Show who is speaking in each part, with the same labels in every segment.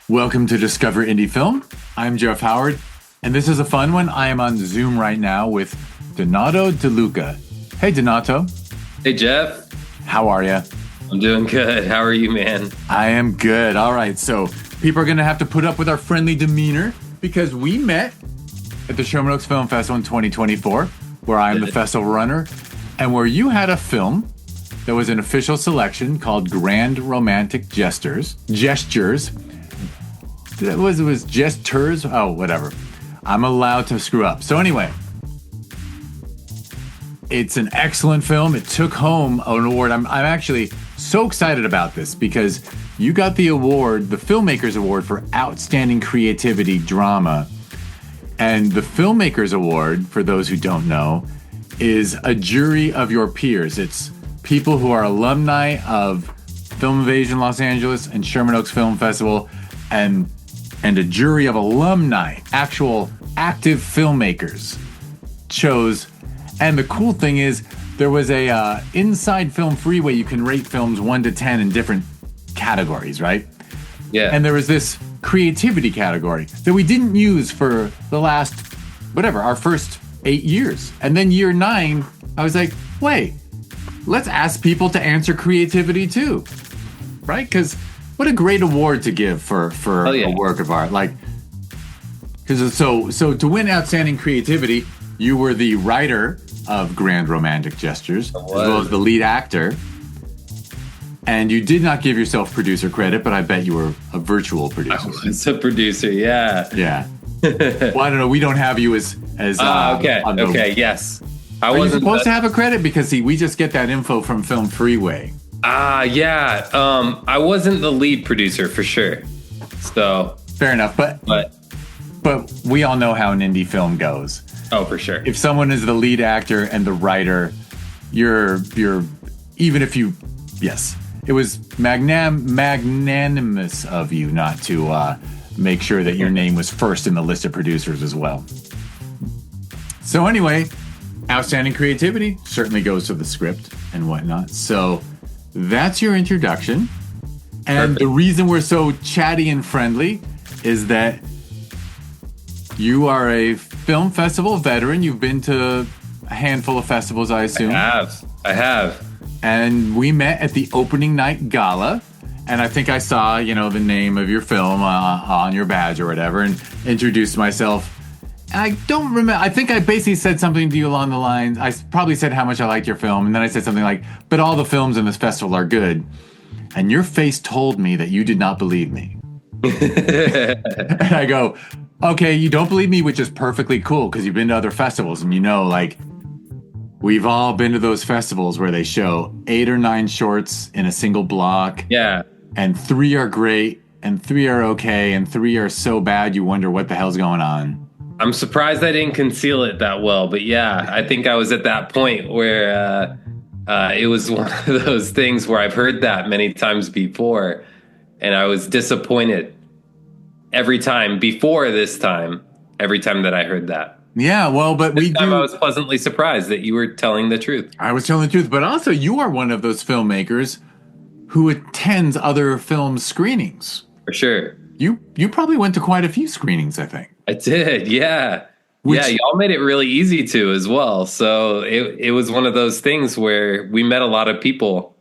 Speaker 1: Welcome to Discover Indie Film. I'm Jeff Howard, and this is a fun one. I am on Zoom right now with Donato De Luca. Hey, Donato.
Speaker 2: Hey, Jeff.
Speaker 1: How are you?
Speaker 2: I'm doing good. How are you, man?
Speaker 1: I am good. All right, so people are going to have to put up with our friendly demeanor because we met at the Sherman Oaks Film Festival in 2024, where I am the festival runner, and where you had a film that was an official selection called Grand Romantic Gestures. It was Gestures? Oh, whatever. I'm allowed to screw up. So anyway, it's an excellent film. It took home an award. I'm actually so excited about this because you got the award, the Filmmakers Award for Outstanding Creativity Drama. And the Filmmakers Award, for those who don't know, is a jury of your peers. It's people who are alumni of Film Invasion Los Angeles and Sherman Oaks Film Festival, and a jury of alumni, actual active filmmakers, chose. And the cool thing is, there was a inside Film Freeway. You can rate films 1 to 10 in different categories, right?
Speaker 2: Yeah.
Speaker 1: And there was this creativity category that we didn't use for the last, our first 8 years. And then year 9, I was like, wait, let's ask people to answer creativity too, right? Because what a great award to give for a work of art. Like, because so to win outstanding creativity, you were the writer of Grand Romantic Gestures, as well as the lead actor. And you did not give yourself producer credit, but I bet you were a virtual producer.
Speaker 2: I was a producer, yeah.
Speaker 1: Yeah. Well, I don't know. We don't have you as
Speaker 2: okay, yes.
Speaker 1: Are you supposed to have a credit? Because we just get that info from Film Freeway.
Speaker 2: Yeah. I wasn't the lead producer for sure. So
Speaker 1: fair enough, but we all know how an indie film goes.
Speaker 2: Oh, for sure.
Speaker 1: If someone is the lead actor and the writer, you're even if you it was magnanimous of you not to make sure that your name was first in the list of producers as well. So anyway, outstanding creativity certainly goes to the script and whatnot. So that's your introduction. And The reason we're so chatty and friendly is that you are a film festival veteran. You've been to a handful of festivals, I assume.
Speaker 2: I have.
Speaker 1: And we met at the opening night gala. And I think I saw, the name of your film on your badge or whatever, and introduced myself. And I don't remember. I think I basically said something to you along the lines. I probably said how much I liked your film. And then I said something like, but all the films in this festival are good. And your face told me that you did not believe me. And I go, okay, you don't believe me, which is perfectly cool because you've been to other festivals and we've all been to those festivals where they show 8 or 9 shorts in a single block.
Speaker 2: Yeah.
Speaker 1: And 3 are great and 3 are okay and 3 are so bad you wonder what the hell's going on.
Speaker 2: I'm surprised I didn't conceal it that well, but yeah, I think I was at that point where it was one of those things where I've heard that many times before, and I was disappointed every time every time that I heard that.
Speaker 1: Yeah, well, but
Speaker 2: I was pleasantly surprised that you were telling the truth.
Speaker 1: I was telling the truth, but also you are one of those filmmakers who attends other film screenings.
Speaker 2: For sure.
Speaker 1: You probably went to quite a few screenings, I think.
Speaker 2: I did, yeah. Y'all made it really easy to as well. So it was one of those things where we met a lot of people.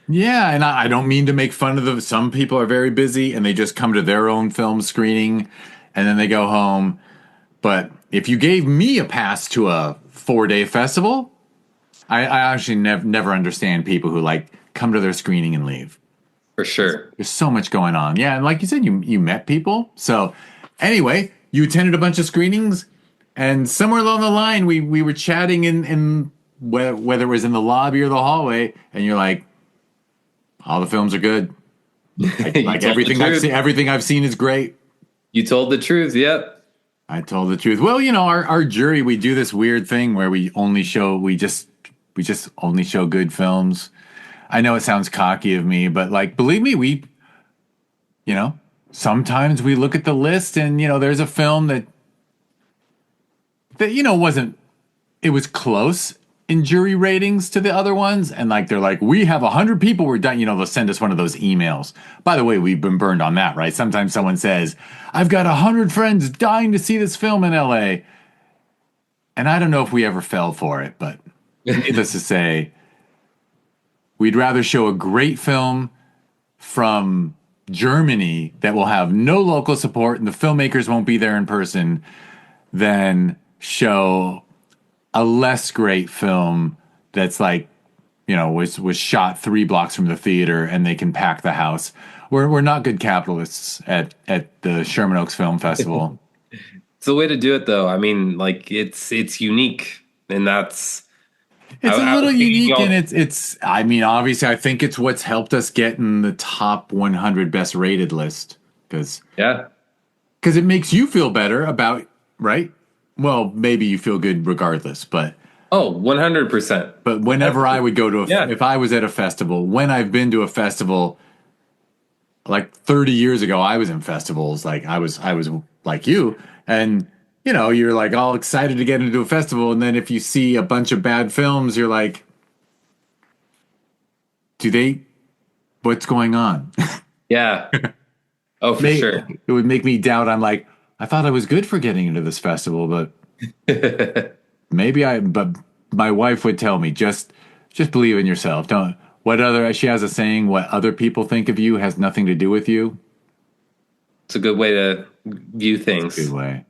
Speaker 1: Yeah, and I don't mean to make fun of them. Some people are very busy and they just come to their own film screening and then they go home. But if you gave me a pass to a 4-day festival, I actually never understand people who come to their screening and leave.
Speaker 2: For sure.
Speaker 1: There's so much going on. Yeah, and like you said, you met people. So anyway, you attended a bunch of screenings, and somewhere along the line, we were chatting in whether it was in the lobby or the hallway, and you're like, all the films are good. Like everything I've seen is great.
Speaker 2: You told the truth, yep.
Speaker 1: I told the truth. Well, our jury, we do this weird thing where we just only show good films. I know it sounds cocky of me, but believe me, sometimes we look at the list and, there's a film that wasn't, it was close in jury ratings to the other ones, and like they're like, we have 100 people we're done. They'll send us one of those emails. By the way, we've been burned on that, right? Sometimes someone says, I've got 100 friends dying to see this film in LA. And I don't know if we ever fell for it, but needless to say, we'd rather show a great film from Germany that will have no local support and the filmmakers won't be there in person than show a less great film that's like, was shot 3 blocks from the theater and they can pack the house. We're not good capitalists at the Sherman Oaks Film Festival.
Speaker 2: It's the way to do it, though. I mean, like it's unique, and that's
Speaker 1: It's a
Speaker 2: I
Speaker 1: little
Speaker 2: was thinking
Speaker 1: unique, and
Speaker 2: y'all.
Speaker 1: it's. I mean, obviously, I think it's what's helped us get in the top 100 best rated list because
Speaker 2: Yeah.
Speaker 1: it makes you feel better about right. Well, maybe you feel good regardless, but
Speaker 2: Oh, 100%.
Speaker 1: whenever I would go to
Speaker 2: Yeah.
Speaker 1: if I was at a festival, when I've been to a festival, like 30 years ago, I was in festivals. Like I was like you, and you're like all excited to get into a festival, and then if you see a bunch of bad films, you're like, do they? What's going on?
Speaker 2: Yeah. Oh, for
Speaker 1: May,
Speaker 2: sure.
Speaker 1: it would make me doubt. I'm like, I thought I was good for getting into this festival, but maybe I. But my wife would tell me just believe in yourself. Don't. What other? She has a saying: "What other people think of you has nothing to do with you."
Speaker 2: It's a good way to view
Speaker 1: Good
Speaker 2: things.
Speaker 1: way.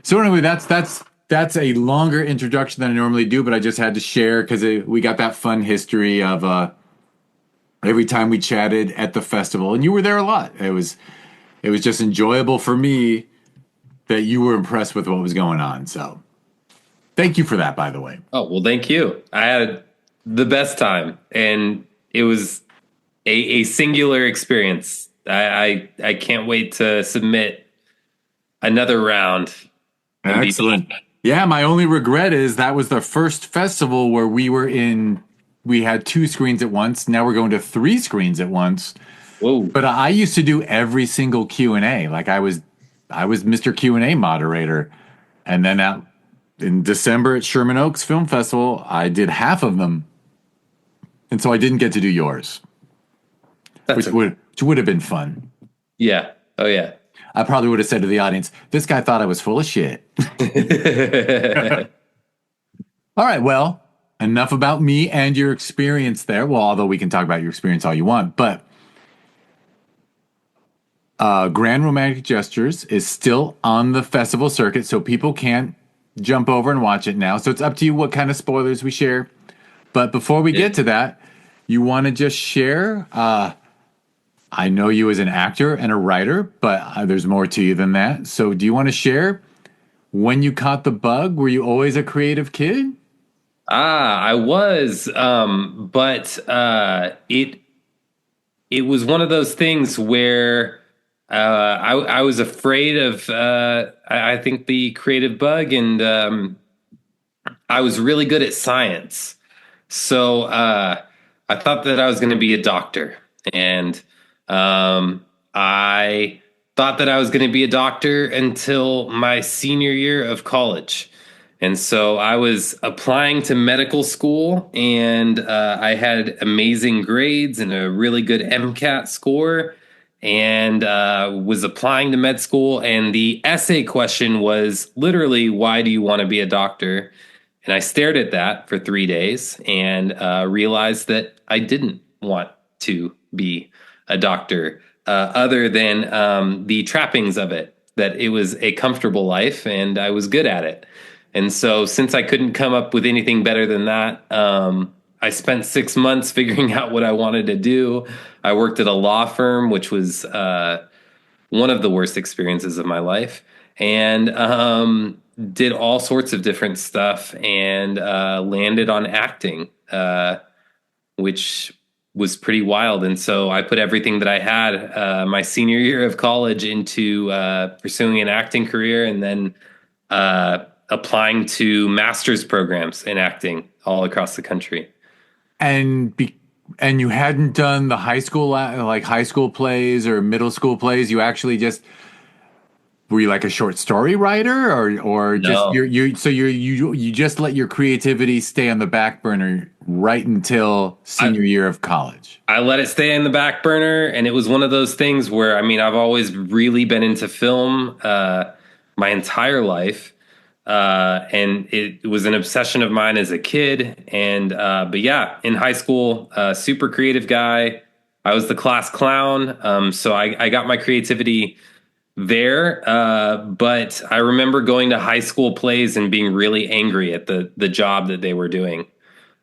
Speaker 1: So anyway, that's a longer introduction than I normally do, but I just had to share because we got that fun history of every time we chatted at the festival, and you were there a lot. It was just enjoyable for me that you were impressed with what was going on. So thank you for that, by the way.
Speaker 2: Oh, well, thank you. I had the best time, and it was a singular experience. I can't wait to submit another round and be.
Speaker 1: Excellent. Yeah, my only regret is that was the first festival where we had 2 screens at once. Now we're going to 3 screens at once.
Speaker 2: Whoa.
Speaker 1: But I used to do every single Q&A. Like I was Mr. Q&A moderator. And then in December at Sherman Oaks Film Festival, I did half of them. And so I didn't get to do yours,
Speaker 2: That's
Speaker 1: which would have been fun.
Speaker 2: yeah. Oh, yeah.
Speaker 1: I probably would have said to the audience, this guy thought I was full of shit. All right, well, enough about me and your experience there. Well, although we can talk about your experience all you want, but Grand Romantic Gestures is still on the festival circuit, so people can't jump over and watch it now. So it's up to you what kind of spoilers we share. But before we get to that, you want to just share? I know you as an actor and a writer, but there's more to you than that. So do you want to share when you caught the bug? Were you always a creative kid?
Speaker 2: I was, but it was one of those things where I was afraid of I think the creative bug, and I was really good at science, so I thought that I was going to be a doctor, and I thought that I was going to be a doctor until my senior year of college. And so I was applying to medical school, and I had amazing grades and a really good MCAT score, and was applying to med school. And the essay question was literally, why do you want to be a doctor? And I stared at that for 3 days and realized that I didn't want to be a doctor, other than the trappings of it, that it was a comfortable life and I was good at it. And so, since I couldn't come up with anything better than that, I spent 6 months figuring out what I wanted to do. I worked at a law firm, which was one of the worst experiences of my life, and did all sorts of different stuff, and landed on acting, which was pretty wild. And so I put everything that I had my senior year of college into pursuing an acting career, and then applying to master's programs in acting all across the country.
Speaker 1: And and you hadn't done the high school plays or middle school plays. You actually just were you like a short story writer, or just
Speaker 2: No.
Speaker 1: you just let your creativity stay on the back burner right until
Speaker 2: I,
Speaker 1: senior year of college?
Speaker 2: I let it stay in the back burner, and it was one of those things where, I mean, I've always really been into film my entire life, and it was an obsession of mine as a kid. And but yeah, in high school, super creative guy. I was the class clown, so I got my creativity there. But I remember going to high school plays and being really angry at the job that they were doing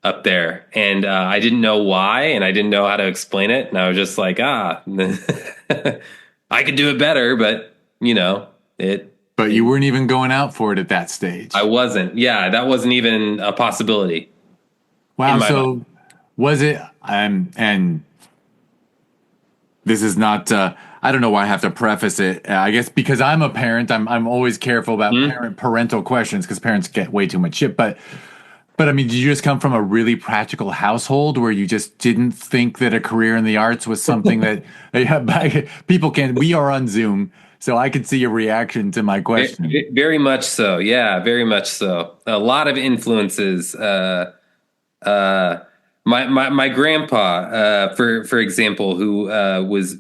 Speaker 2: up there, and I didn't know why, and I didn't know how to explain it, and I was just like, I could do it better, but it.
Speaker 1: But
Speaker 2: it
Speaker 1: you weren't even going out for it at that
Speaker 2: I
Speaker 1: stage.
Speaker 2: wasn't. Yeah, that wasn't even a possibility in
Speaker 1: Wow.
Speaker 2: my mind.
Speaker 1: So was it? And this is not. I don't know why I have to preface it. I guess because I'm a parent, I'm always careful about
Speaker 2: Hmm?
Speaker 1: parental questions because parents get way too much shit. But I mean, did you just come from a really practical household where you just didn't think that a career in the arts was something that yeah, people can? We are on Zoom, so I could see your reaction to my question.
Speaker 2: Very much so. Yeah, very much so. A lot of influences. Uh, my grandpa, for example, who was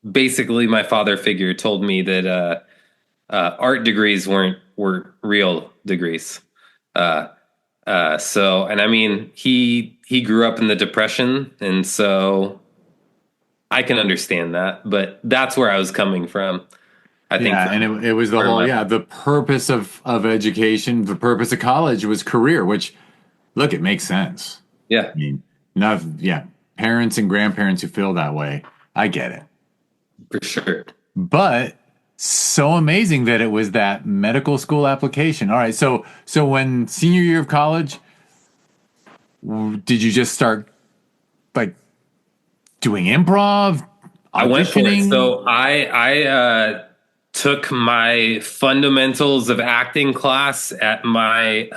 Speaker 2: basically my father figure, told me that art degrees weren't real degrees. Uh, so, and I mean, he grew up in the Depression, and so I can understand that. But that's where I was coming from. I think
Speaker 1: Yeah, and it was the
Speaker 2: for
Speaker 1: whole
Speaker 2: my
Speaker 1: yeah, the purpose of education, the purpose of college was career, which look, it makes sense.
Speaker 2: yeah,
Speaker 1: I mean, not yeah, parents and grandparents who feel that way. I get it.
Speaker 2: for sure.
Speaker 1: But so amazing that it was that medical school application. All right, so when senior year of college, did you just start like doing improv,
Speaker 2: I went for it.
Speaker 1: auditioning?
Speaker 2: So I took my fundamentals of acting class at my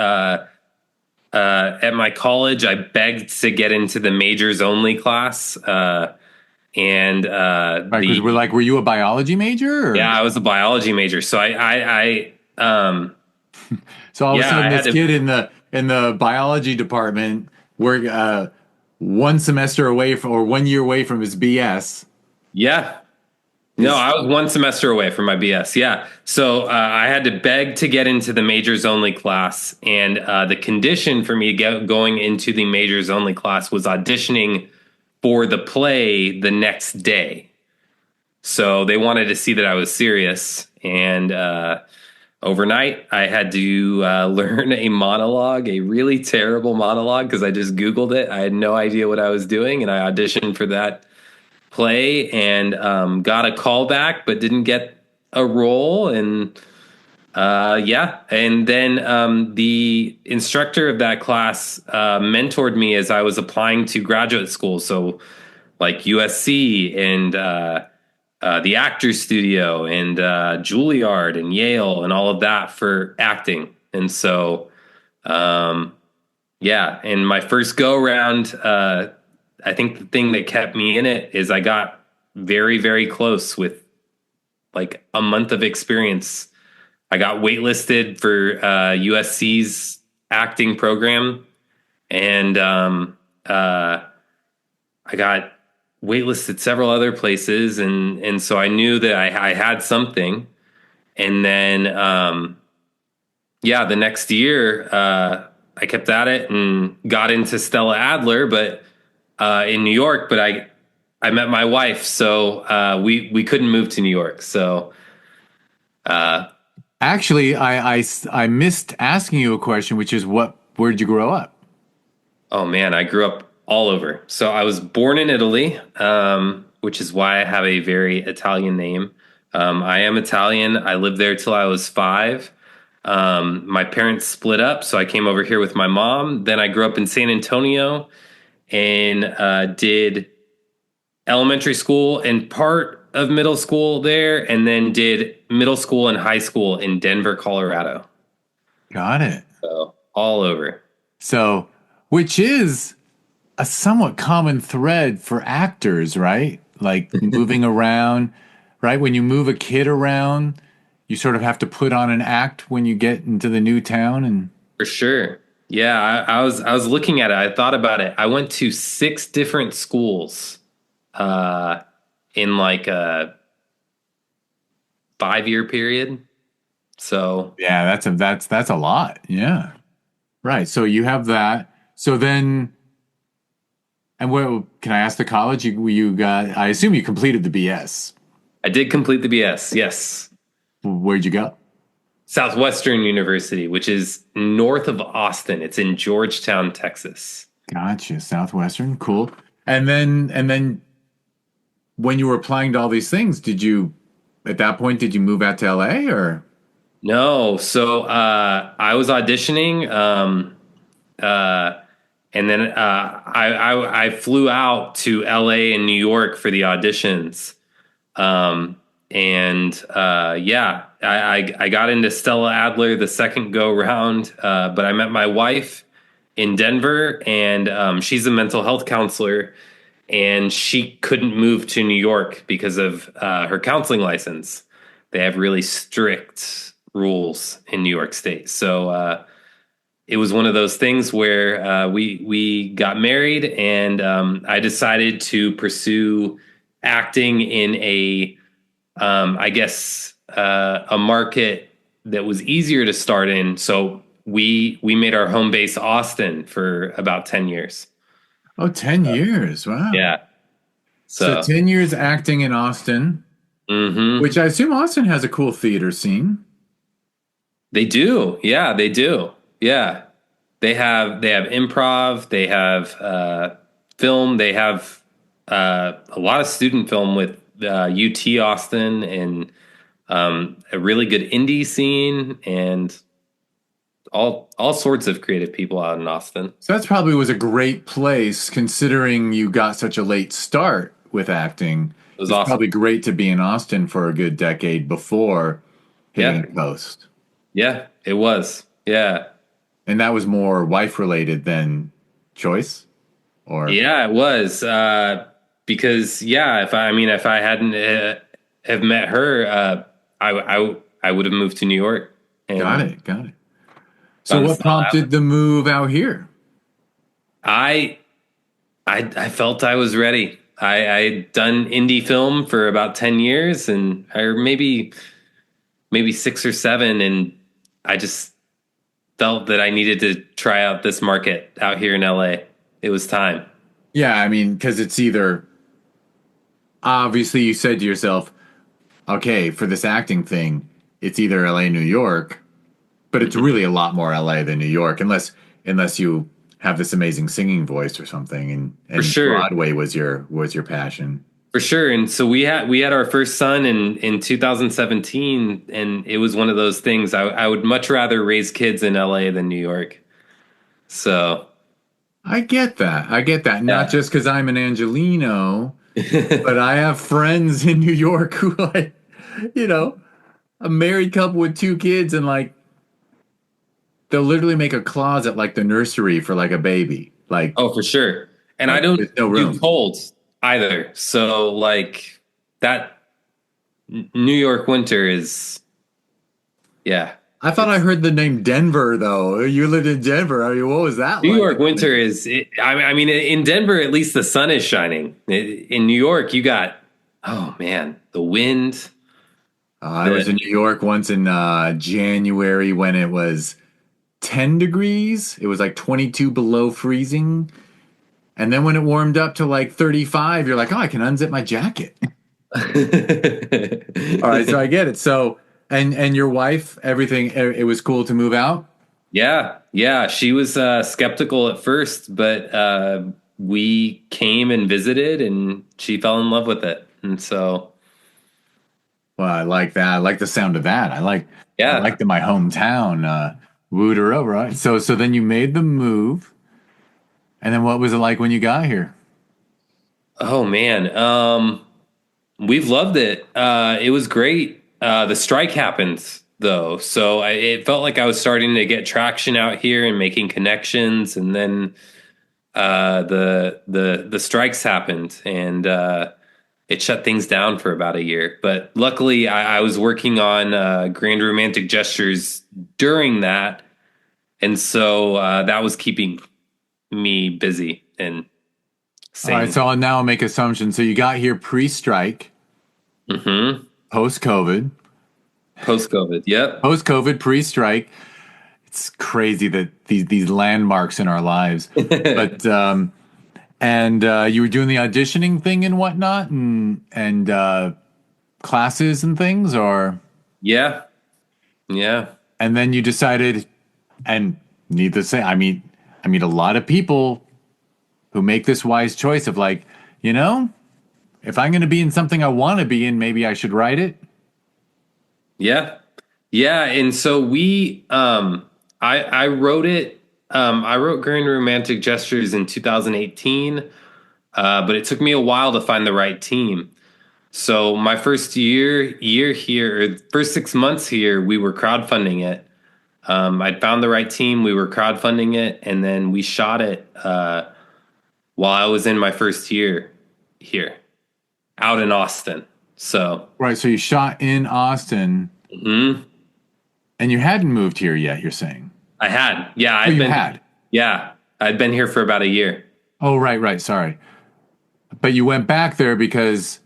Speaker 2: college. I begged to get into the majors only class, and
Speaker 1: Right, because we're
Speaker 2: the
Speaker 1: like, were you a biology major
Speaker 2: yeah,
Speaker 1: or
Speaker 2: I was a biology major. So
Speaker 1: so all of a
Speaker 2: yeah,
Speaker 1: sudden
Speaker 2: I had
Speaker 1: this
Speaker 2: to
Speaker 1: kid in the biology department we're one semester away from or 1 year away from his BS
Speaker 2: yeah. No,
Speaker 1: is
Speaker 2: I was one semester away from my BS. Yeah. So I had to beg to get into the majors only class. And the condition for me going into the majors only class was auditioning for the play the next day. So they wanted to see that I was serious. And overnight, I had to learn a monologue, a really terrible monologue, because I just Googled it. I had no idea what I was doing. And I auditioned for that play and got a call back, but didn't get a role. And yeah, and then the instructor of that class mentored me as I was applying to graduate school. So like USC and the Actors Studio and Juilliard and Yale and all of that for acting. And so um, yeah, and my first go round, I think the thing that kept me in it is I got very, very close with like a month of experience. I got waitlisted for USC's acting program, and I got waitlisted several other places, and so I knew that I had something. And then yeah, the next year I kept at it and got into Stella Adler, but in New York. But I met my wife, so we couldn't move to New York. So uh,
Speaker 1: actually I missed asking you a question which is where did you grow up?
Speaker 2: oh man, I grew up all over. So I was born in Italy, which is why I have a very Italian name. I am Italian. I lived there till I was 5. My parents split up, so I came over here with my mom. Then I grew up in San Antonio and did elementary school and part of middle school there, and then did middle school and high school in Denver, Colorado.
Speaker 1: Got it.
Speaker 2: So all over.
Speaker 1: So which is a somewhat common thread for actors, right? Like moving around, right? When you move a kid around, you sort of have to put on an act when you get into the new town and
Speaker 2: For sure. Yeah, I was looking at it. I thought about it. I went to six different schools uh, in like a 5 year period. So
Speaker 1: yeah, that's a lot. Yeah. Right. So you have that. So then and what can I ask the college you got I assume you completed the BS.
Speaker 2: I did complete the BS. Yes.
Speaker 1: Where'd you go?
Speaker 2: Southwestern University, which is north of Austin. It's in Georgetown, Texas.
Speaker 1: Gotcha. Southwestern. Cool. And then when you were applying to all these things, did you at that point did you move out to LA or
Speaker 2: No, so I was auditioning, uh, and then I flew out to LA and New York for the auditions. And yeah, I got into Stella Adler the second go round, but I met my wife in Denver, and she's a mental health counselor, and she couldn't move to New York because of her counseling license. They have really strict rules in New York State, so it was one of those things where we got married, and I decided to pursue acting in I guess a market that was easier to start in. So we made our home base Austin for about 10 years.
Speaker 1: oh 10 years. Wow.
Speaker 2: Yeah.
Speaker 1: So
Speaker 2: So
Speaker 1: 10 years acting in Austin,
Speaker 2: hmm
Speaker 1: which I assume Austin has a cool theater scene.
Speaker 2: they do. Yeah, they do. Yeah. They have improv, they have film, they have a lot of student film with UT Austin, and a really good indie scene, and all sorts of creative people out in Austin.
Speaker 1: So that's probably was a great place considering you got such a late start with acting.
Speaker 2: It was
Speaker 1: It's
Speaker 2: awesome.
Speaker 1: probably great to be in Austin for a good decade before hitting
Speaker 2: Yeah.
Speaker 1: the coast.
Speaker 2: Yeah, it was. Yeah.
Speaker 1: And that was more wife related than choice or
Speaker 2: Yeah, it was. Because yeah, if I hadn't have met her, I would have moved to New York
Speaker 1: got
Speaker 2: and
Speaker 1: it, got it. So
Speaker 2: gone to
Speaker 1: what
Speaker 2: Stella Adler.
Speaker 1: prompted the move out here?
Speaker 2: I I felt I was ready. I'd done indie film for about 10 years, and or maybe 6 or 7, and I just felt that I needed to try out this market out here in LA. It was time.
Speaker 1: Yeah, I mean, because it's either obviously you said to yourself, okay, for this acting thing, it's either LA, New York, but it's
Speaker 2: Mhm.
Speaker 1: really a lot more LA than New York, unless you have this amazing singing voice or something,
Speaker 2: For
Speaker 1: and
Speaker 2: sure.
Speaker 1: Broadway was your passion.
Speaker 2: For sure. And so we had our first son in 2017, and it was one of those things. I would much rather raise kids in LA than New York. So
Speaker 1: I get that. I get that. Not
Speaker 2: yeah.
Speaker 1: just because I'm an Angelino, but I have friends in New York who like, you know, a married couple with 2 kids, and like they'll literally make a closet like the nursery for like a baby.
Speaker 2: Oh, for sure. And I don't
Speaker 1: There's no
Speaker 2: do
Speaker 1: room.
Speaker 2: cold either. So like that New York winter is, yeah.
Speaker 1: I thought I
Speaker 2: It's
Speaker 1: heard the name Denver though. You lived in Denver. I mean, what was that
Speaker 2: New
Speaker 1: like?
Speaker 2: York winter is, I mean, in Denver, at least the sun is shining. In New York, you got, oh man, the wind,
Speaker 1: I was
Speaker 2: the,
Speaker 1: in New York once in January when it was 10 degrees. It was like 22 below freezing. And then when it warmed up to like 35, you're like, oh, I can unzip my jacket. All right, so I get it. So, and your wife, everything, it was cool to move out.
Speaker 2: Yeah, yeah. She was skeptical at first, but we came and visited, and she fell in love with it. And so,
Speaker 1: Well, I like that. I like the sound of that. I
Speaker 2: yeah.
Speaker 1: like that my hometown wooed her over. Right? So then you made the move, and then what was it like when you got here?
Speaker 2: Oh man, we've loved it. It was great. The strike happened though, so it felt like I was starting to get traction out here and making connections, and then the strikes happened, and it shut things down for about a year. But luckily, I was working on Grand Romantic Gestures during that, and so that was keeping me busy and
Speaker 1: All right,
Speaker 2: sane.
Speaker 1: so I'll now make assumptions. So you got here pre-strike,
Speaker 2: Mm-hmm.
Speaker 1: post-COVID,
Speaker 2: Post COVID. Yep.
Speaker 1: post-COVID, pre-strike. It's crazy that these landmarks in our lives. But and you were doing the auditioning thing and whatnot, and classes and things, or
Speaker 2: Yeah. Yeah.
Speaker 1: and then you decided, and needless to say, I meet a lot of people who make this wise choice of like, you know, if I'm going to be in something I want to be in, maybe I should write it.
Speaker 2: Yeah. Yeah. And so I wrote it. I wrote Grand Romantic Gestures in 2018, but it took me a while to find the right team. So my first year here, or first 6 months here, we were crowdfunding it. I'd found the right team. We were crowdfunding it, and then we shot it while I was in my first year here, out in Austin. So
Speaker 1: Right. So you shot in Austin
Speaker 2: mhm.
Speaker 1: and you hadn't moved here yet, you're saying.
Speaker 2: I had, yeah,
Speaker 1: Oh, you had.
Speaker 2: yeah, I'd been here for about a year.
Speaker 1: Oh, right, right. Sorry. But you went back there because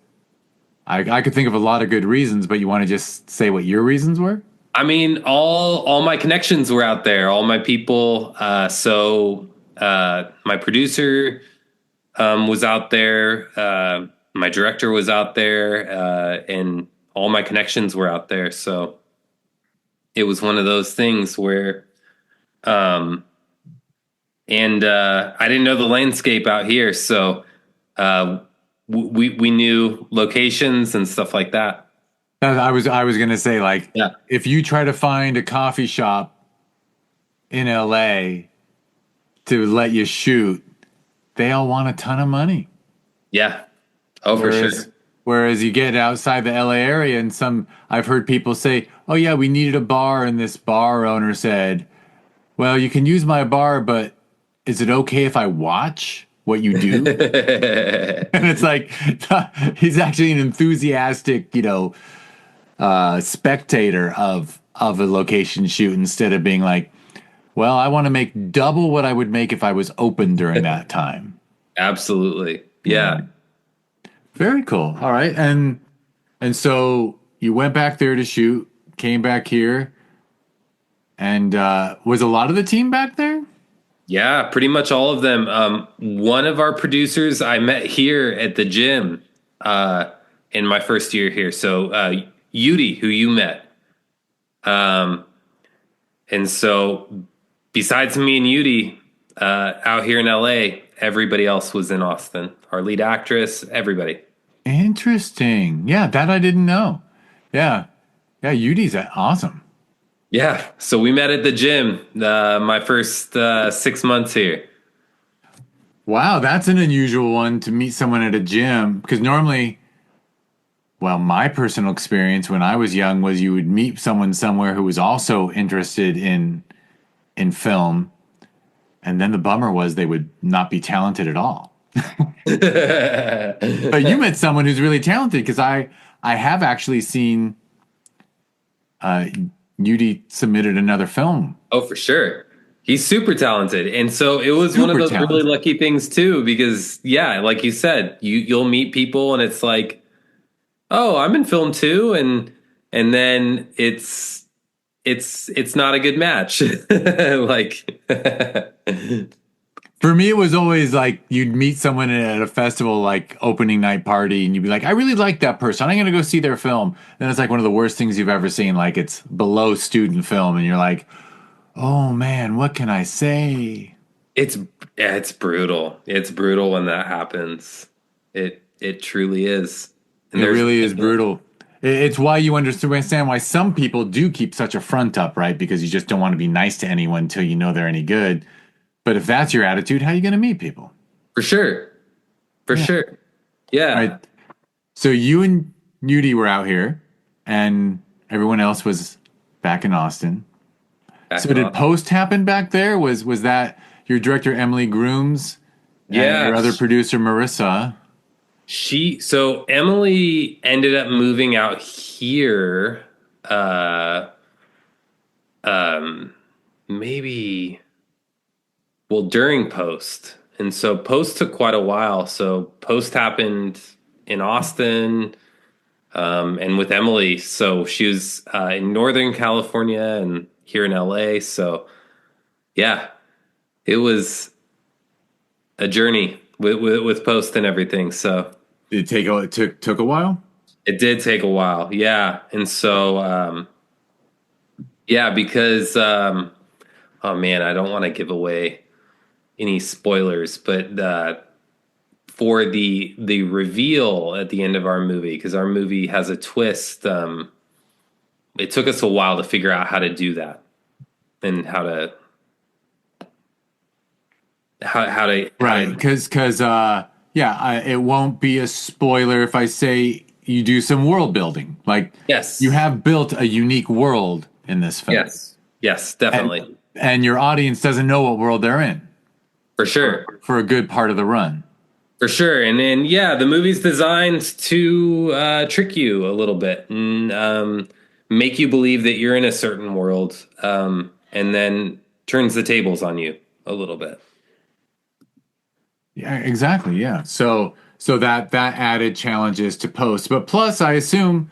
Speaker 1: I could think of a lot of good reasons, but you want to just say what your reasons were?
Speaker 2: I mean, all my connections were out there, all my people. My producer was out there, my director was out there, and all my connections were out there. So it was one of those things where, um, and I didn't know the landscape out here, so we knew locations and stuff like that.
Speaker 1: I was gonna say, like,
Speaker 2: Yeah,
Speaker 1: if you try to find a coffee shop in LA to let you shoot, they all want a ton of money.
Speaker 2: yeah, oh for sure.
Speaker 1: Whereas you get outside the LA area, and I've heard people say, "Oh yeah, we needed a bar," and this bar owner said, "Well, you can use my bar, but is it okay if I watch what you do?" And it's like he's actually an enthusiastic, spectator of a location shoot instead of being like, "Well, I want to make double what I would make if I was open during that time."
Speaker 2: Absolutely. Yeah.
Speaker 1: Very cool. All right, and so you went back there to shoot, came back here, and was a lot of the team back there?
Speaker 2: Yeah, pretty much all of them. One of our producers I met here at the gym in my first year here. So Yudi, who you met. Um, and so besides me and Yudi out here in LA, everybody else was in Austin. Our lead actress, everybody.
Speaker 1: Interesting. Yeah, that I didn't know. Yeah, yeah, Udi's awesome.
Speaker 2: Yeah. So we met at the gym my first 6 months here.
Speaker 1: Wow, that's an unusual one to meet someone at a gym because normally, well, my personal experience when I was young was you would meet someone somewhere who was also interested in film, and then the bummer was they would not be talented at all. But you met someone who's really talented because I have actually seen uh Yudi submitted another film.
Speaker 2: Oh, for sure. He's super talented. And so it was one of
Speaker 1: Super
Speaker 2: those really
Speaker 1: talented.
Speaker 2: lucky things too, because yeah, like you said, you'll meet people and it's like, oh, I'm in film too, and then it's not a good match. Like
Speaker 1: For me, it was always like you'd meet someone at a festival, like opening night party, and you'd be like, I really like that person. I'm going to go see their film. Then it's like one of the worst things you've ever seen. Like it's below student film, and you're like, oh man, what can I say?
Speaker 2: it's yeah, it's brutal. It's brutal when that happens. It truly is. And
Speaker 1: It
Speaker 2: there's
Speaker 1: really is brutal. It's why you understand why some people do keep such a front up, right? Because you just don't want to be nice to anyone until you know they're any good. But if that's your attitude, how are you going to meet people?
Speaker 2: for sure. For
Speaker 1: Yeah.
Speaker 2: sure. Yeah.
Speaker 1: Right. So you and Nudie were out here, and everyone else was back in Austin.
Speaker 2: Back
Speaker 1: So did
Speaker 2: off.
Speaker 1: post happen back there? Was that your director Emily Grooms and
Speaker 2: Yeah.
Speaker 1: your other producer Marissa?
Speaker 2: So Emily ended up moving out here, uh, um, maybe, well, during post. And so post took quite a while. So post happened in Austin, and with Emily. So she was in Northern California and here in LA. So yeah, it was a journey with post and everything. So
Speaker 1: It took a while?
Speaker 2: it did take a while. Yeah. And so, yeah, because, oh man, I don't want to give away any spoilers, but, for the reveal at the end of our movie, because our movie has a twist. It took us a while to figure out how to do that and how
Speaker 1: Right,
Speaker 2: to
Speaker 1: because yeah, it won't be a spoiler if I say you do some world building. Like you
Speaker 2: yes,
Speaker 1: have built a unique world in this film,
Speaker 2: yes,
Speaker 1: and
Speaker 2: definitely,
Speaker 1: your audience doesn't know what world they're in
Speaker 2: for sure.
Speaker 1: for a good part of the run.
Speaker 2: For sure. And then, yeah, the movie's designed to trick you a little bit and make you believe that you're in a certain world, and then turns the tables on you a little bit.
Speaker 1: Yeah, exactly. Yeah. So that added challenges to post, but plus, I assume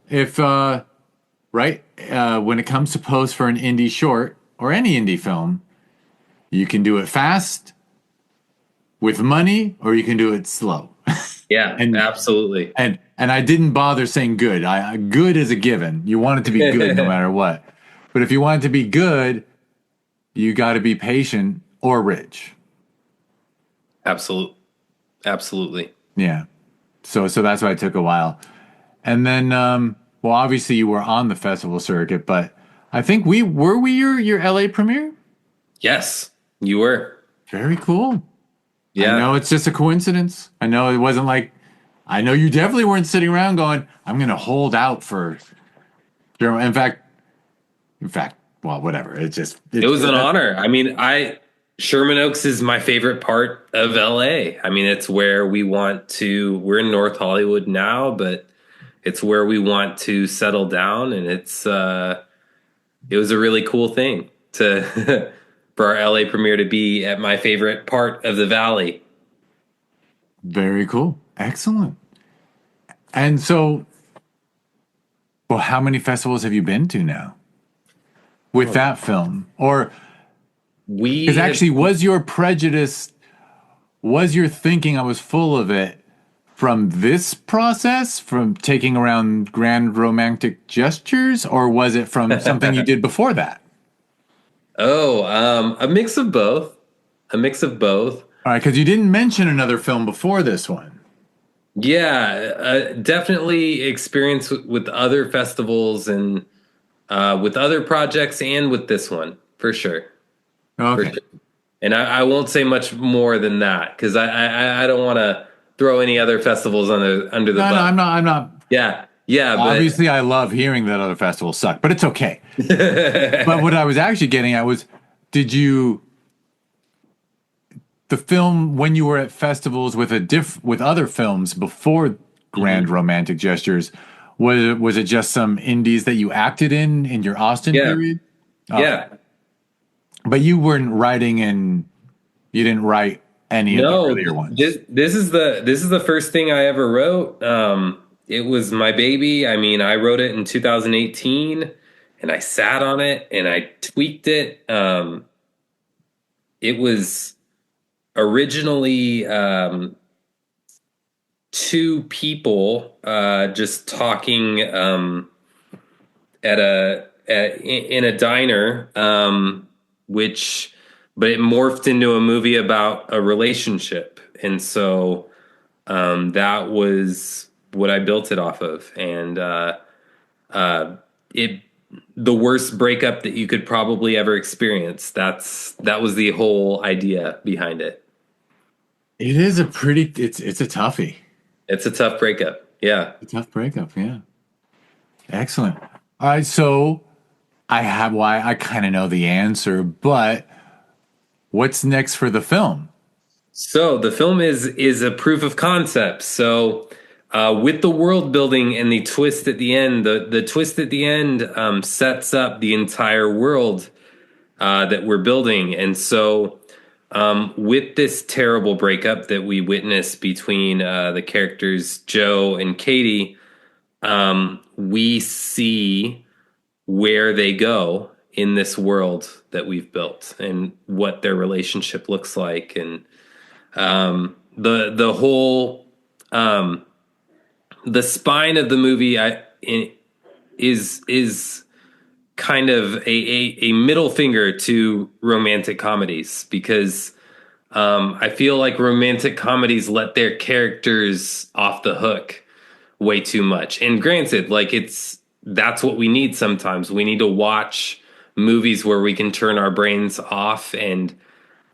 Speaker 1: if right when it comes to post for an indie short or any indie film, you can do it fast with money, or you can do it slow.
Speaker 2: Yeah,
Speaker 1: and
Speaker 2: absolutely.
Speaker 1: and I didn't bother saying good. Good is a given. You want it to be good no matter what. But if you want it to be good, you got to be patient or rich.
Speaker 2: Absolute, absolutely.
Speaker 1: Yeah. So that's why it took a while. And then well obviously you were on the festival circuit, but I think we your LA premiere?
Speaker 2: Yes, you were.
Speaker 1: Very cool. I know
Speaker 2: Yeah.
Speaker 1: it's just a coincidence. I know it wasn't like I know you definitely weren't sitting around going, I'm going to hold out for German. In fact, well, whatever. It's just
Speaker 2: It was an honor. I mean, Sherman Oaks is my favorite part of LA. I mean, it's where we're in North Hollywood now, but it's where we want to settle down, and it was a really cool thing to for our LA premiere to be at my favorite part of the valley.
Speaker 1: very cool. Excellent. And so, well, how many festivals have you been to now with
Speaker 2: Oh,
Speaker 1: that film? Or
Speaker 2: we
Speaker 1: because
Speaker 2: have,
Speaker 1: actually, was your thinking I was full of it from this process, from taking around grand romantic gestures, or was it from something you did before that?
Speaker 2: a mix of both. A mix of both.
Speaker 1: All right, because you didn't mention another film before this one.
Speaker 2: Yeah, definitely experience with other festivals and with other projects and with this one for sure. For
Speaker 1: Okay.
Speaker 2: sure. And I won't say much more than that because I don't want to throw any other festivals under the
Speaker 1: No, no,
Speaker 2: bus.
Speaker 1: I'm not.
Speaker 2: Yeah, yeah,
Speaker 1: Obviously, I love hearing that other festivals suck, but it's okay. But what I was actually getting at was, did you the film when you were at festivals with with other films before Grand
Speaker 2: Mhm.
Speaker 1: Romantic Gestures? Was it just some indies that you acted in your Austin
Speaker 2: Yeah,
Speaker 1: period? Okay,
Speaker 2: yeah.
Speaker 1: but you weren't writing in. You didn't write any of the
Speaker 2: No,
Speaker 1: earlier ones.
Speaker 2: this is the first thing I ever wrote. It was my baby. I mean, I wrote it in 2018, and I sat on it and I tweaked it. It was originally two people just talking in a diner, which but it morphed into a movie about a relationship, and so that was what I built it off of, and it the worst breakup that you could probably ever experience. That was the whole idea behind it.
Speaker 1: It is a pretty. It's a toughie.
Speaker 2: It's a tough breakup. Yeah.
Speaker 1: A tough breakup. Yeah. Excellent. All right. So I have I kind of know the answer, but what's next for the film?
Speaker 2: So the film is a proof of concept. So with the world building and the twist at the end, the twist at the end sets up the entire world that we're building. And so with this terrible breakup that we witness between the characters Joe and Katie, we see where they go in this world that we've built and what their relationship looks like, and the whole the spine of the movie is kind of a middle finger to romantic comedies, because I feel like romantic comedies let their characters off the hook way too much. And granted, like, that's what we need sometimes. We need to watch movies where we can turn our brains off and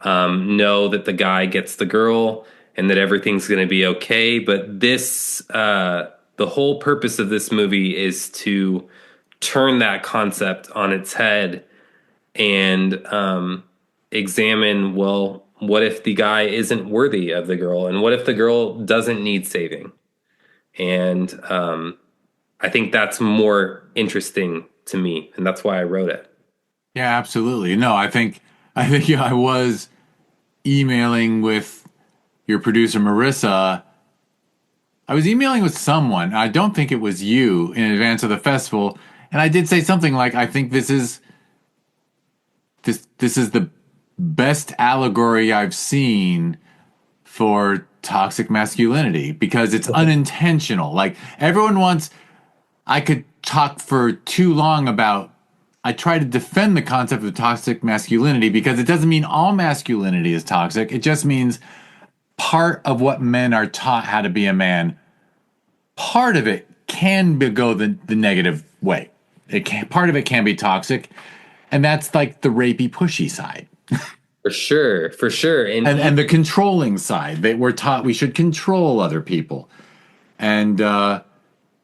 Speaker 2: know that the guy gets the girl and that everything's going to be okay. But the whole purpose of this movie is to turn that concept on its head and examine, well, what if the guy isn't worthy of the girl? And what if the girl doesn't need saving? And I think that's more interesting to me. And that's why I wrote it.
Speaker 1: Yeah, absolutely. No, I think yeah, I was emailing with your producer Marissa. I was emailing with someone. I don't think it was you in advance of the festival, and I did say something like, "I think this is the best allegory I've seen for toxic masculinity because it's unintentional." Like everyone wants, I could talk for too long about. I try to defend the concept of toxic masculinity because it doesn't mean all masculinity is toxic. It just means part of what men are taught how to be a man. Part of it can go the negative way. Part of it can be toxic, and that's like the rapey, pushy side.
Speaker 2: For sure, for sure.
Speaker 1: And the controlling side, that we're taught we should control other people. And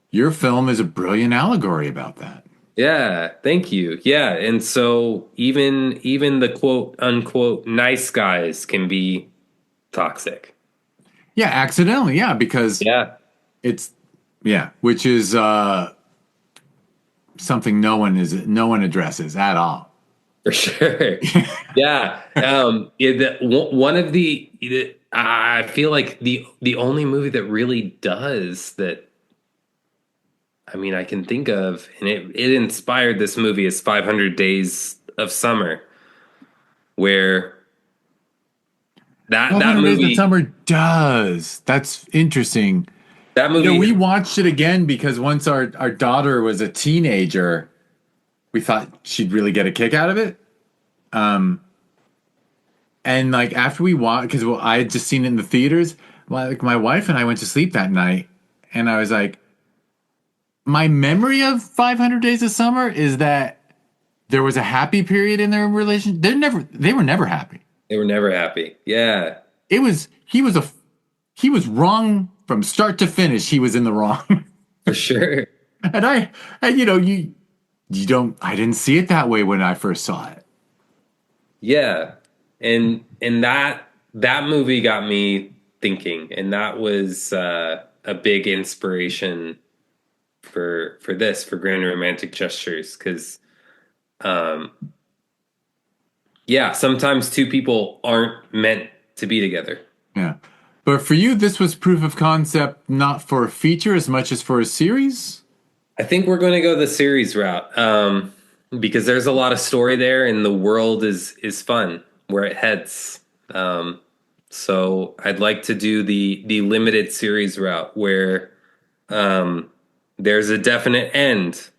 Speaker 1: your film is a brilliant allegory about that.
Speaker 2: Yeah, thank you. Yeah, and so even the quote unquote nice guys can be toxic.
Speaker 1: Yeah, accidentally. Yeah, because
Speaker 2: Yeah,
Speaker 1: it's which is something no one addresses at all.
Speaker 2: for sure. Yeah, one of I feel like the only movie that really does that. I mean, I can think of, and it inspired this movie, is 500 Days of Summer, where that
Speaker 1: 500 Days of
Speaker 2: movie
Speaker 1: Summer does. That's interesting.
Speaker 2: that
Speaker 1: You know,
Speaker 2: movie
Speaker 1: we watched it again because once our daughter was a teenager, we thought she'd really get a kick out of it. And like after we watched, because I had just seen it in the theaters, like my wife and I went to sleep that night, and I was like, my memory of 500 Days of Summer is that there was a happy period in their relation. They were never happy.
Speaker 2: they were never happy. Yeah,
Speaker 1: It was he was wrong from start to finish. He was in the wrong.
Speaker 2: for sure.
Speaker 1: And you know, you don't, I didn't see it that way when I first saw it.
Speaker 2: Yeah, and that movie got me thinking, and that was a big inspiration for Grand Romantic Gestures, because yeah, sometimes two people aren't meant to be together.
Speaker 1: Yeah. But for you, this was proof of concept, not for a feature as much as for a series.
Speaker 2: I think we're going to go the series route, because there's a lot of story there, and the world is fun where it heads. So I'd like to do the limited series route where there's a definite end.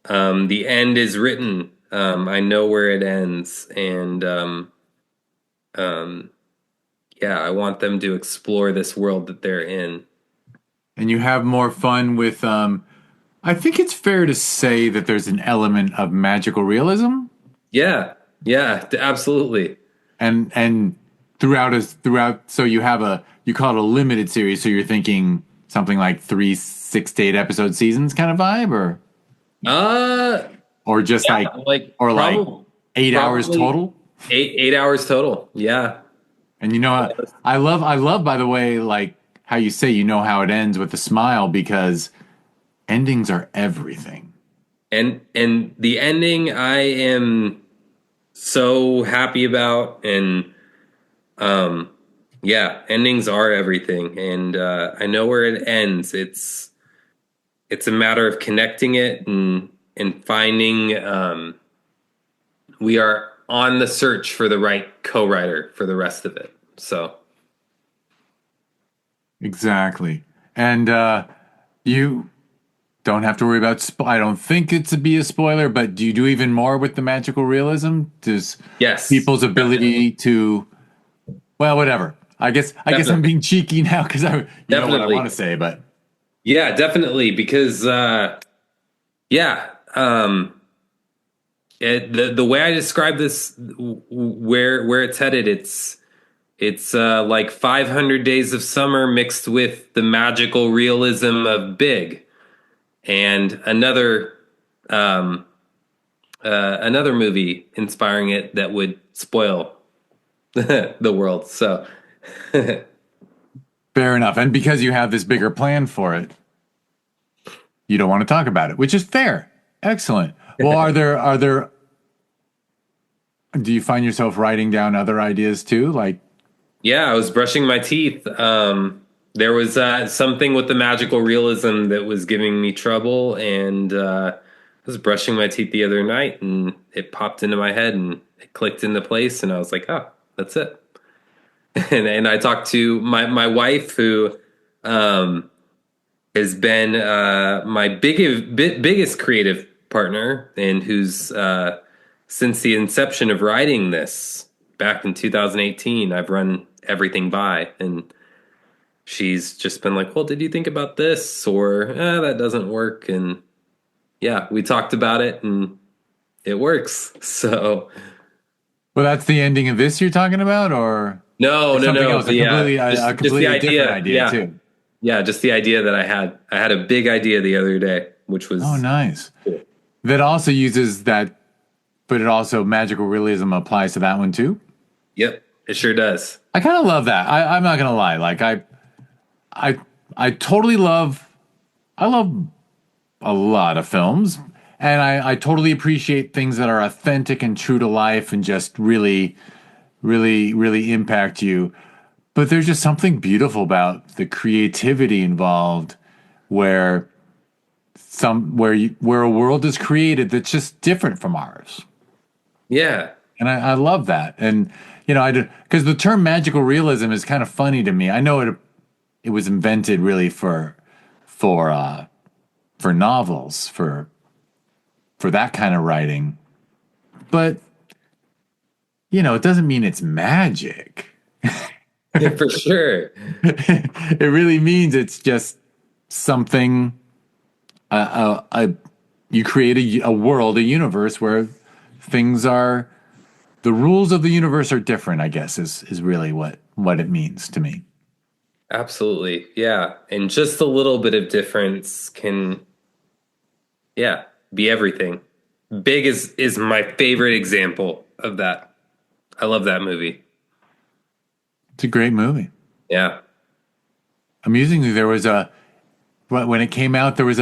Speaker 2: The end is written. I know where it ends, and yeah, I want them to explore this world that they're in.
Speaker 1: And you have more fun with, I think it's fair to say that there's an element of magical realism.
Speaker 2: Yeah, yeah, absolutely.
Speaker 1: And throughout, so you call it a limited series. So you're thinking something like 3, 6 to 8 episode seasons kind of vibe, or just
Speaker 2: Yeah, like
Speaker 1: or
Speaker 2: probably,
Speaker 1: like 8 hours total.
Speaker 2: 8 hours total. Yeah.
Speaker 1: And I love by the way, like how you say you know how it ends with a smile because endings are everything.
Speaker 2: And the ending I am so happy about, and um yeah, endings are everything, and I know where it ends. It's a matter of connecting it and finding we are on the search for the right co-writer for the rest of it. So
Speaker 1: Exactly. And you don't have to worry about I don't think it's to be a spoiler, but do you do even more with the magical realism? Does
Speaker 2: yes,
Speaker 1: people's ability to well, whatever. I guess I'm
Speaker 2: definitely,
Speaker 1: being cheeky now because I you know what I want
Speaker 2: definitely,
Speaker 1: to say, but
Speaker 2: yeah, definitely, because yeah, the way I describe this, where it's headed, it's like 500 Days of Summer mixed with the magical realism of Big, and um, another movie inspiring it that would spoil the world. So
Speaker 1: fair enough. And because you have this bigger plan for it, you don't want to talk about it, which is fair. Excellent. Well, are there do you find yourself writing down other ideas too? Like,
Speaker 2: yeah, I was brushing my teeth. There was something with the magical realism that was giving me trouble, and I was brushing my teeth the other night, and it popped into my head, and it clicked into place, and I was like, "Oh, that's it." And I talked to my wife, who um, has been my biggest creative partner, and who's since the inception of writing this back in 2018, I've run everything by, and she's just been like, "Well, did you think about this?" Or that doesn't work. And yeah, we talked about it, and it works. So
Speaker 1: well, that's the ending of this you're talking about, or
Speaker 2: no, no,
Speaker 1: something
Speaker 2: no.
Speaker 1: else, a completely a
Speaker 2: Just the
Speaker 1: completely different
Speaker 2: idea.
Speaker 1: idea
Speaker 2: Yeah,
Speaker 1: too.
Speaker 2: yeah. Just the idea that I had a big idea the other day, which
Speaker 1: Oh,
Speaker 2: was
Speaker 1: nice.
Speaker 2: cool.
Speaker 1: That also uses that, but it also magical realism applies to that one too.
Speaker 2: Yep, it sure does.
Speaker 1: I kind of love that. I'm not gonna lie. Like I, I totally love. I love a lot of films, and I totally appreciate things that are authentic and true to life, and just really, really, really impact you. But there's just something beautiful about the creativity involved, where where a world is created that's just different from ours.
Speaker 2: Yeah,
Speaker 1: And I love that. And I because the term magical realism is kind of funny to me. I know it was invented really for for novels, for that kind of writing. But it doesn't mean it's magic.
Speaker 2: for sure.
Speaker 1: It really means it's just something you create a world, a universe where things are the rules of the universe are different, I guess, is really what it means to me.
Speaker 2: Absolutely. Yeah. And just a little bit of difference can, yeah, be everything. Big is my favorite example of that. I love that movie.
Speaker 1: It's a great movie.
Speaker 2: Yeah.
Speaker 1: Amusingly, there was when it came out, there was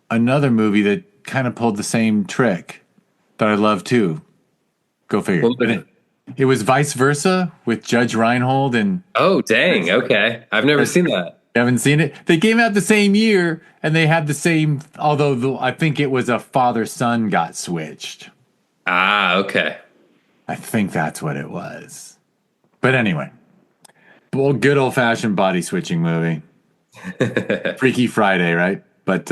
Speaker 1: another movie that kind of pulled the same trick that I love too. Go figure.
Speaker 2: Well,
Speaker 1: But it was Vice Versa with Judge Reinhold and
Speaker 2: oh, dang. Okay. I've never seen that.
Speaker 1: you haven't seen it? They came out the same year and they had the same, although I think it was a father son got switched.
Speaker 2: Ah, okay.
Speaker 1: I think that's what it was. But anyway, well, good old fashioned body switching movie. Freaky Friday, right? But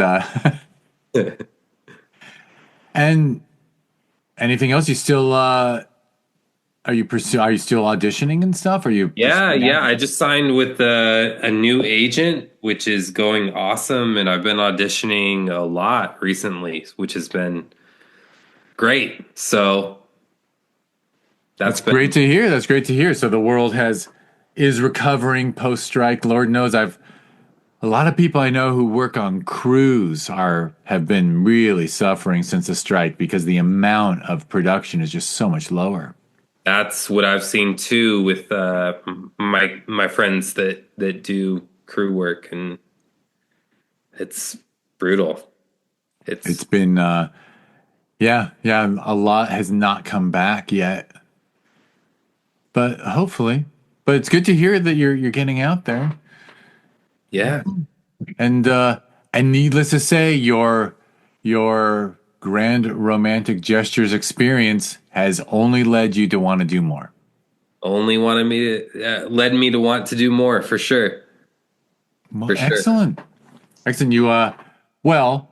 Speaker 1: and anything else? You still are you still auditioning and stuff? Are you just
Speaker 2: Yeah, yeah. I just signed with a new agent, which is going awesome. And I've been auditioning a lot recently, which has been great. So
Speaker 1: That's
Speaker 2: that's
Speaker 1: great
Speaker 2: been,
Speaker 1: to hear. That's great to hear. So the world is recovering post strike. Lord knows I've a lot of people I know who work on crews are have been really suffering since the strike because the amount of production is just so much lower.
Speaker 2: That's what I've seen too with my friends that do crew work, and it's brutal.
Speaker 1: It's
Speaker 2: It's
Speaker 1: been yeah, a lot has not come back yet, but hopefully. But it's good to hear that you're getting out there.
Speaker 2: yeah.
Speaker 1: And needless to say, your grand romantic gestures experience has only led you to want to do more.
Speaker 2: Only wanted me to led me to want to do more for sure.
Speaker 1: Well,
Speaker 2: For sure.
Speaker 1: excellent. Excellent. You well,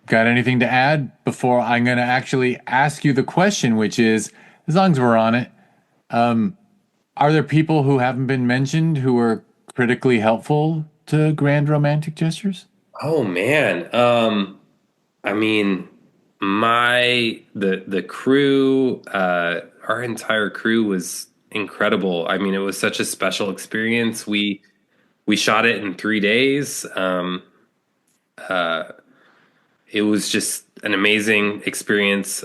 Speaker 1: got anything to add before I'm going to actually ask you the question, which is, as long as we're on it, are there people who haven't been mentioned who are critically helpful to grand romantic gestures?
Speaker 2: Oh man. I mean, the crew, our entire crew was incredible. I mean, it was such a special experience. We shot it in 3 days. It was just an amazing experience.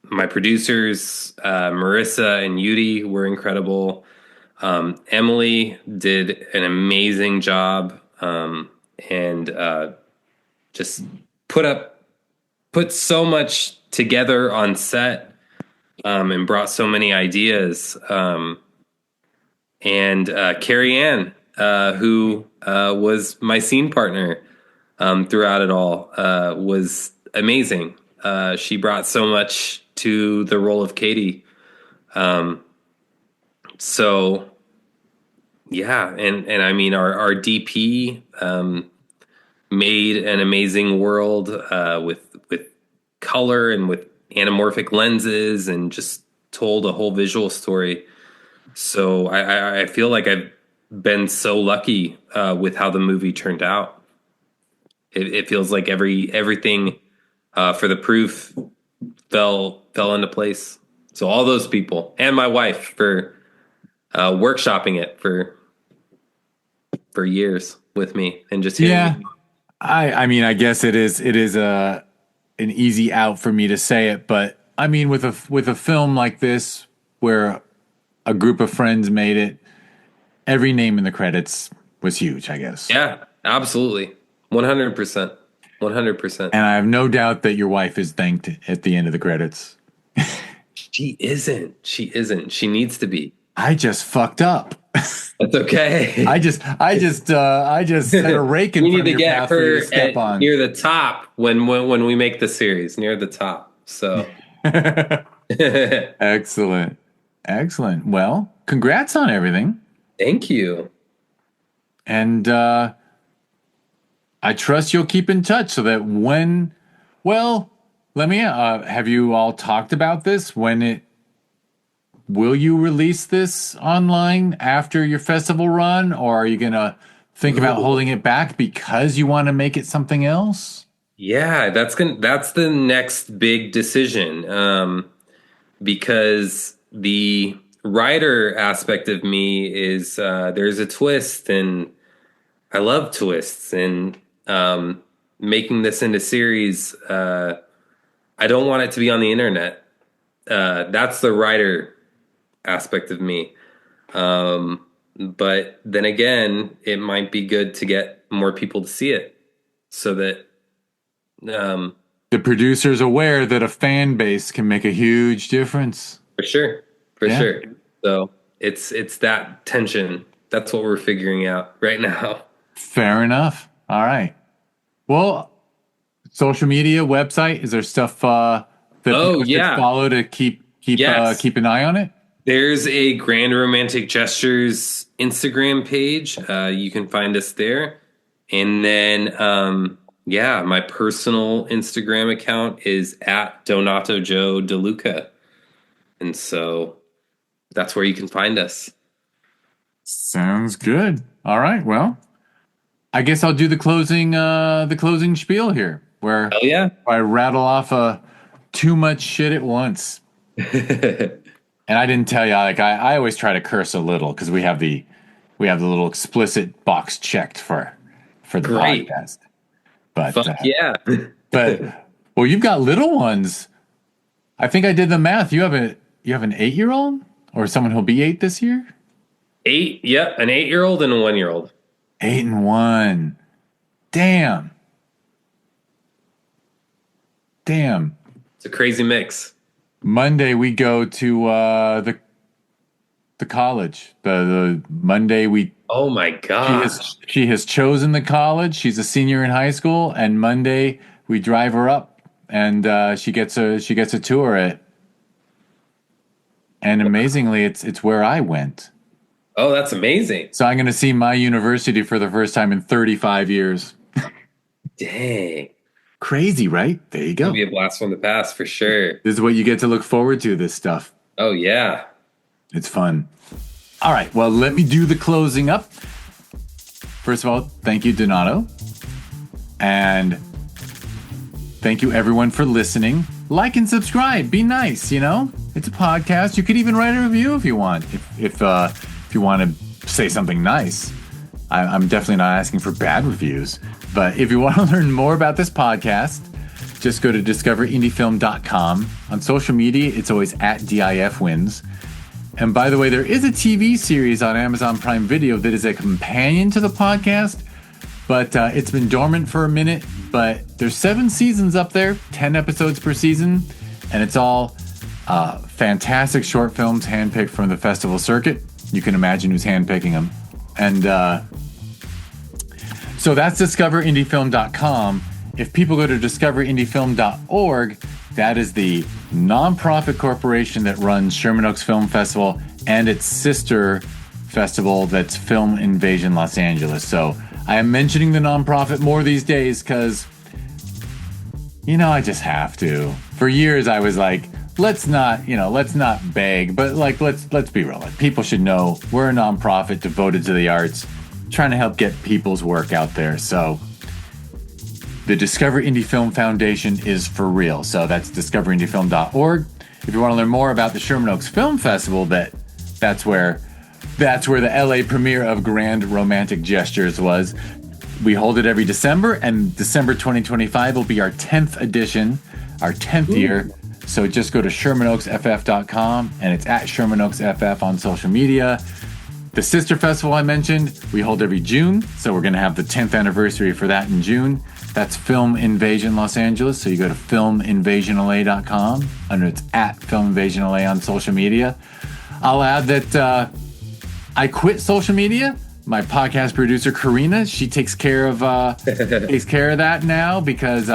Speaker 2: My producers, Marissa and Yudi, were incredible. Emily did an amazing job, and just put up put so much together on set, and brought so many ideas. And Carrie Ann, who was my scene partner throughout it all, was amazing. She brought so much to the role of Katie. So yeah, and I mean our DP made an amazing world with color and with anamorphic lenses, and just told a whole visual story. So I feel like I've been so lucky with how the movie turned out. It feels like everything for the proof fell into place. So all those people and my wife for workshopping it for years with me, and just hearing
Speaker 1: Yeah,
Speaker 2: me.
Speaker 1: I mean, I guess it is an easy out for me to say it, but I mean, with a film like this where a group of friends made it, every name in the credits was huge, I guess.
Speaker 2: Yeah, absolutely, 100%, 100%.
Speaker 1: And I have no doubt that your wife is thanked at the end of the credits.
Speaker 2: She isn't. She isn't. She needs to be.
Speaker 1: I just fucked up.
Speaker 2: That's okay.
Speaker 1: I just set a rake in
Speaker 2: We need
Speaker 1: front of
Speaker 2: to
Speaker 1: your
Speaker 2: get
Speaker 1: path for you to
Speaker 2: her
Speaker 1: step
Speaker 2: at
Speaker 1: on.
Speaker 2: near the top when we make the series, near the top. So
Speaker 1: Excellent. Excellent. Well, congrats on everything.
Speaker 2: thank you.
Speaker 1: And I trust you'll keep in touch so that well, let me, have you all talked about this? Will you release this online after your festival run, or are you going to think about holding it back because you want to make it something else?
Speaker 2: Yeah, that's the next big decision. Because the writer aspect of me is there's a twist, and I love twists, and making this into series. I don't want it to be on the internet. That's the writer aspect of me. But then again, it might be good to get more people to see it, so that um,
Speaker 1: The producer's aware that a fan base can make a huge difference.
Speaker 2: for sure, for
Speaker 1: Yeah.
Speaker 2: sure. So it's that tension. That's what we're figuring out right now.
Speaker 1: Fair enough. All right. Well, social media, website, is there stuff that
Speaker 2: Oh
Speaker 1: people should
Speaker 2: yeah,
Speaker 1: follow to
Speaker 2: yes.
Speaker 1: keep an eye on it?
Speaker 2: There's a Grand Romantic Gestures Instagram page. You can find us there. And then, yeah, my personal Instagram account is at Donato Joe DeLuca. And so that's where you can find us.
Speaker 1: Sounds good. All right. Well, I guess I'll do the closing spiel here, where
Speaker 2: Oh, yeah.
Speaker 1: I rattle off too much shit at once. And I didn't tell you, like I always try to curse a little because we have the little explicit box checked for the
Speaker 2: Great.
Speaker 1: podcast. But
Speaker 2: Fuck yeah.
Speaker 1: but well, you've got little ones. I think I did the math. You have you have an 8-year-old or someone who'll be 8 this year?
Speaker 2: 8, yep, an 8-year-old and a 1-year-old.
Speaker 1: 8 and 1. Damn.
Speaker 2: It's a crazy mix.
Speaker 1: Monday we go to the college. The Monday we.
Speaker 2: Oh my gosh.
Speaker 1: She has chosen the college. She's a senior in high school, and Monday we drive her up, and she gets a tour at. And amazingly, it's where I went.
Speaker 2: Oh, that's amazing.
Speaker 1: So I'm going to see my university for the first time in 35 years.
Speaker 2: Dang.
Speaker 1: Crazy, right? There you go.
Speaker 2: It'll be a blast from the past for sure.
Speaker 1: This is what you get to look forward to, this stuff.
Speaker 2: Oh, yeah.
Speaker 1: It's fun. All right, well, let me do the closing up. First of all, thank you, Donato. And thank you, everyone, for listening. Like and subscribe. Be nice, you know? It's a podcast. You could even write a review if you want. If you want to say something nice. I'm definitely not asking for bad reviews. But if you want to learn more about this podcast, just go to discoverindiefilm.com. On social media, it's always at DIFwins. And by the way, there is a TV series on Amazon Prime Video that is a companion to the podcast, but it's been dormant for a minute. But there's 7 seasons up there, 10 episodes per season, and it's all fantastic short films handpicked from the festival circuit. You can imagine who's handpicking them. And so that's discoverindiefilm.com. If people go to discoverindiefilm.org, that is the nonprofit corporation that runs Sherman Oaks Film Festival and its sister festival that's Film Invasion Los Angeles. So I am mentioning the nonprofit more these days because, you know, I just have to. For years I was like, let's not beg, but like let's be real. Like, people should know we're a nonprofit devoted to the arts, trying to help get people's work out there. So the Discover Indie Film Foundation is for real. So that's discoverindiefilm.org. If you want to learn more about the Sherman Oaks Film Festival, that's where the LA premiere of Grand Romantic Gestures was. We hold it every December, and December 2025 will be our 10th edition, our 10th year. So just go to ShermanOaksFF.com, and it's at ShermanOaksFF on social media. The sister festival I mentioned, we hold every June, so we're going to have the 10th anniversary for that in June. That's Film Invasion Los Angeles, so you go to filminvasionla.com, and it's at Film Invasion LA on social media. I'll add that I quit social media. My podcast producer, Karina, she takes care of that now because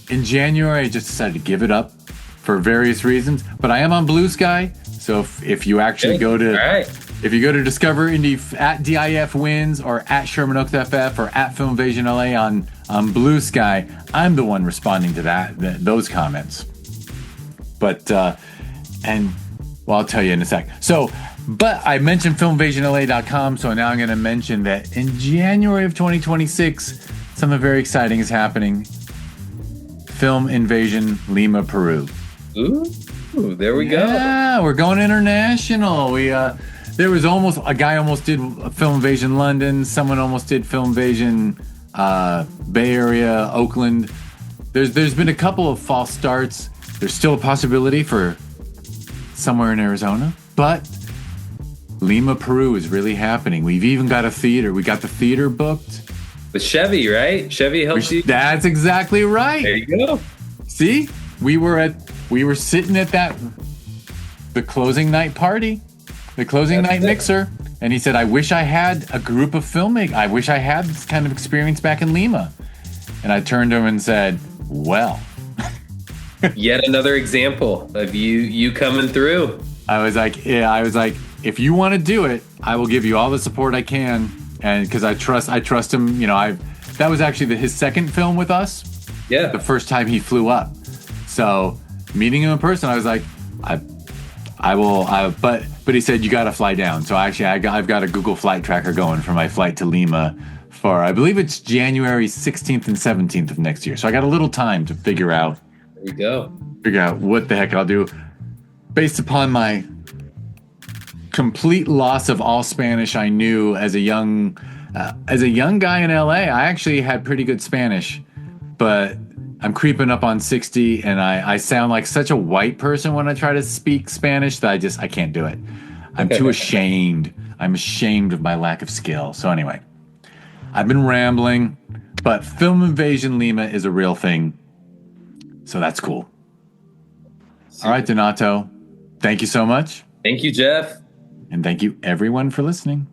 Speaker 1: in January I just decided to give it up for various reasons. But I am on Blue Sky, so if you actually go to if you go to Discover Indie at DIF Wins or at Sherman Oaks FF or at Film Invasion LA on Blue Sky, I'm the one responding to those comments. But I'll tell you in a sec. So, but I mentioned filminvasionla.com, so now I'm going to mention that in January of 2026, something very exciting is happening. Film Invasion Lima, Peru.
Speaker 2: Ooh, there we go.
Speaker 1: Yeah, we're going international. There was a guy almost did Film Invasion London. Someone almost did Film Invasion Bay Area, Oakland. There's been a couple of false starts. There's still a possibility for somewhere in Arizona, but Lima, Peru is really happening. We've even got a theater. We got the theater booked.
Speaker 2: With Chevy, right? Chevy helps you.
Speaker 1: That's exactly right.
Speaker 2: There you go.
Speaker 1: See, we were sitting at the closing night party, the closing night mixer, and he said, "I wish I had a group of filmmakers. I wish I had this kind of experience back in Lima." And I turned to him and said, "Well."
Speaker 2: Yet another example of you coming through.
Speaker 1: I was like, if you want to do it, I will give you all the support I can, and because I trust him. You know, that was actually his second film with us.
Speaker 2: Yeah.
Speaker 1: The first time he flew up. So meeting him in person, I was like, I will. But he said you got to fly down. So actually, I've got a Google flight tracker going for my flight to Lima for, I believe it's January 16th and 17th of next year. So I got a little time to figure out.
Speaker 2: There you go.
Speaker 1: Figure out what the heck I'll do based upon my complete loss of all Spanish I knew as a young guy in LA. I actually had pretty good Spanish, but I'm creeping up on 60, and I sound like such a white person when I try to speak Spanish that I can't do it. I'm too ashamed. I'm ashamed of my lack of skill. So anyway, I've been rambling, but Film Invasion Lima is a real thing. So that's cool. All right, Donato, thank you so much.
Speaker 2: Thank you, Jeff.
Speaker 1: And thank you, everyone, for listening.